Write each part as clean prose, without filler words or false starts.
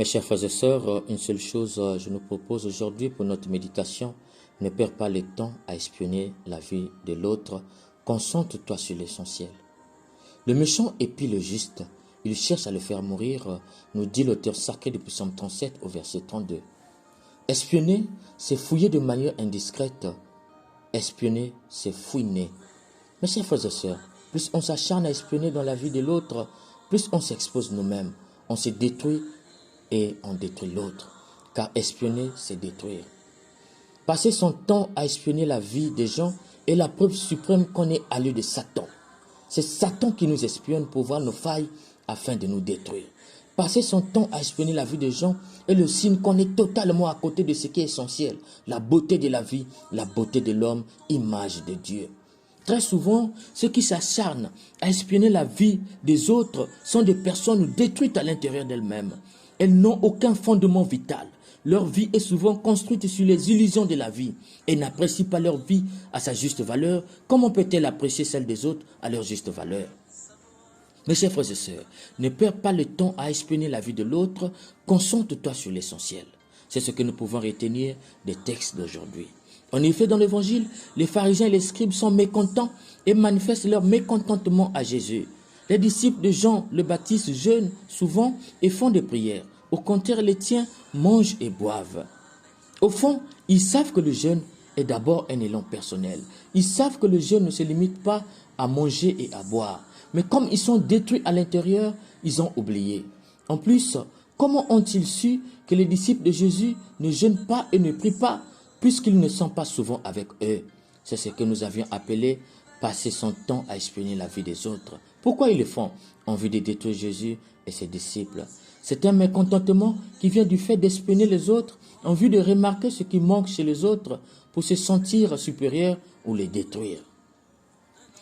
Mes chers frères et sœurs, une seule chose je nous propose aujourd'hui pour notre méditation. Ne perds pas le temps à espionner la vie de l'autre. Concentre-toi sur l'essentiel. Le méchant épie le juste. Il cherche à le faire mourir, nous dit l'auteur sacré du Psaume 37 au verset 32. Espionner, c'est fouiller de manière indiscrète. Espionner, c'est fouiner. Mes chers frères et sœurs, plus on s'acharne à espionner dans la vie de l'autre, plus on s'expose nous-mêmes. On se détruit et on détruit l'autre. Car espionner, c'est détruire. Passer son temps à espionner la vie des gens est la preuve suprême qu'on est à l'œil de Satan. C'est Satan qui nous espionne pour voir nos failles afin de nous détruire. Passer son temps à espionner la vie des gens est le signe qu'on est totalement à côté de ce qui est essentiel. La beauté de la vie, la beauté de l'homme, image de Dieu. Très souvent, ceux qui s'acharnent à espionner la vie des autres sont des personnes détruites à l'intérieur d'elles-mêmes. Elles n'ont aucun fondement vital. Leur vie est souvent construite sur les illusions de la vie et n'apprécient pas leur vie à sa juste valeur. Comment peut-elle apprécier celle des autres à leur juste valeur? Mes chers frères et sœurs, ne perds pas le temps à espionner la vie de l'autre, concentre-toi sur l'essentiel. C'est ce que nous pouvons retenir des textes d'aujourd'hui. En effet, dans l'évangile, les pharisiens et les scribes sont mécontents et manifestent leur mécontentement à Jésus. Les disciples de Jean le Baptiste jeûnent souvent et font des prières. Au contraire, les tiens mangent et boivent. Au fond, ils savent que le jeûne est d'abord un élan personnel. Ils savent que le jeûne ne se limite pas à manger et à boire. Mais comme ils sont détruits à l'intérieur, ils ont oublié. En plus, comment ont-ils su que les disciples de Jésus ne jeûnent pas et ne prient pas, puisqu'ils ne sont pas souvent avec eux? C'est ce que nous avions appelé passer son temps à espionner la vie des autres. Pourquoi ils le font? En vue de détruire Jésus et ses disciples. C'est un mécontentement qui vient du fait d'espionner les autres en vue de remarquer ce qui manque chez les autres pour se sentir supérieur ou les détruire.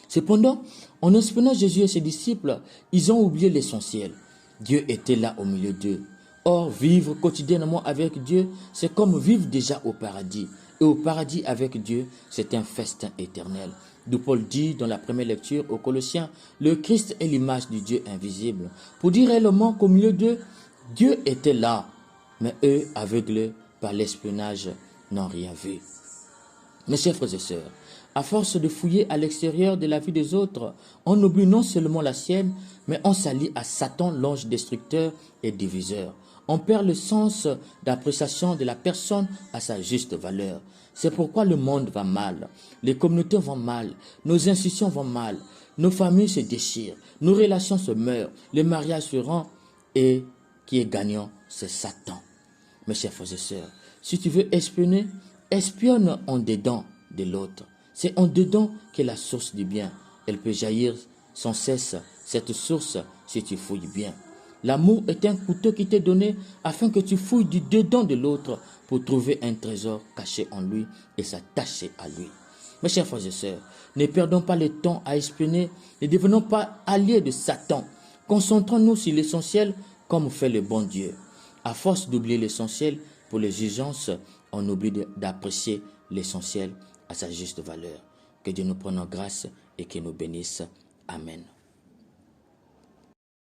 Cependant, en espionnant Jésus et ses disciples, ils ont oublié l'essentiel. Dieu était là au milieu d'eux. Or, vivre quotidiennement avec Dieu, c'est comme vivre déjà au paradis. Et au paradis avec Dieu, c'est un festin éternel. D'où Paul dit dans la première lecture aux Colossiens, le Christ est l'image du Dieu invisible. Pour dire réellement qu'au milieu d'eux, Dieu était là, mais eux, aveugles par l'espionnage, n'ont rien vu. Mes chers frères et sœurs, à force de fouiller à l'extérieur de la vie des autres, on oublie non seulement la sienne, mais on s'allie à Satan, l'ange destructeur et diviseur. On perd le sens d'appréciation de la personne à sa juste valeur. C'est pourquoi le monde va mal, les communautés vont mal, nos institutions vont mal, nos familles se déchirent, nos relations se meurent, les mariages se rendent et qui est gagnant, c'est Satan. Mes chers frères et sœurs, si tu veux espionner, espionne en dedans de l'autre. C'est en dedans qu'est la source du bien. Elle peut jaillir sans cesse, cette source, si tu fouilles bien. L'amour est un couteau qui t'est donné afin que tu fouilles du dedans de l'autre pour trouver un trésor caché en lui et s'attacher à lui. Mes chers frères et sœurs, ne perdons pas le temps à espionner, ne devenons pas alliés de Satan. Concentrons-nous sur l'essentiel comme fait le bon Dieu. À force d'oublier l'essentiel pour les exigences, on oublie d'apprécier l'essentiel à sa juste valeur. Que Dieu nous prenne en grâce et qu'il nous bénisse. Amen.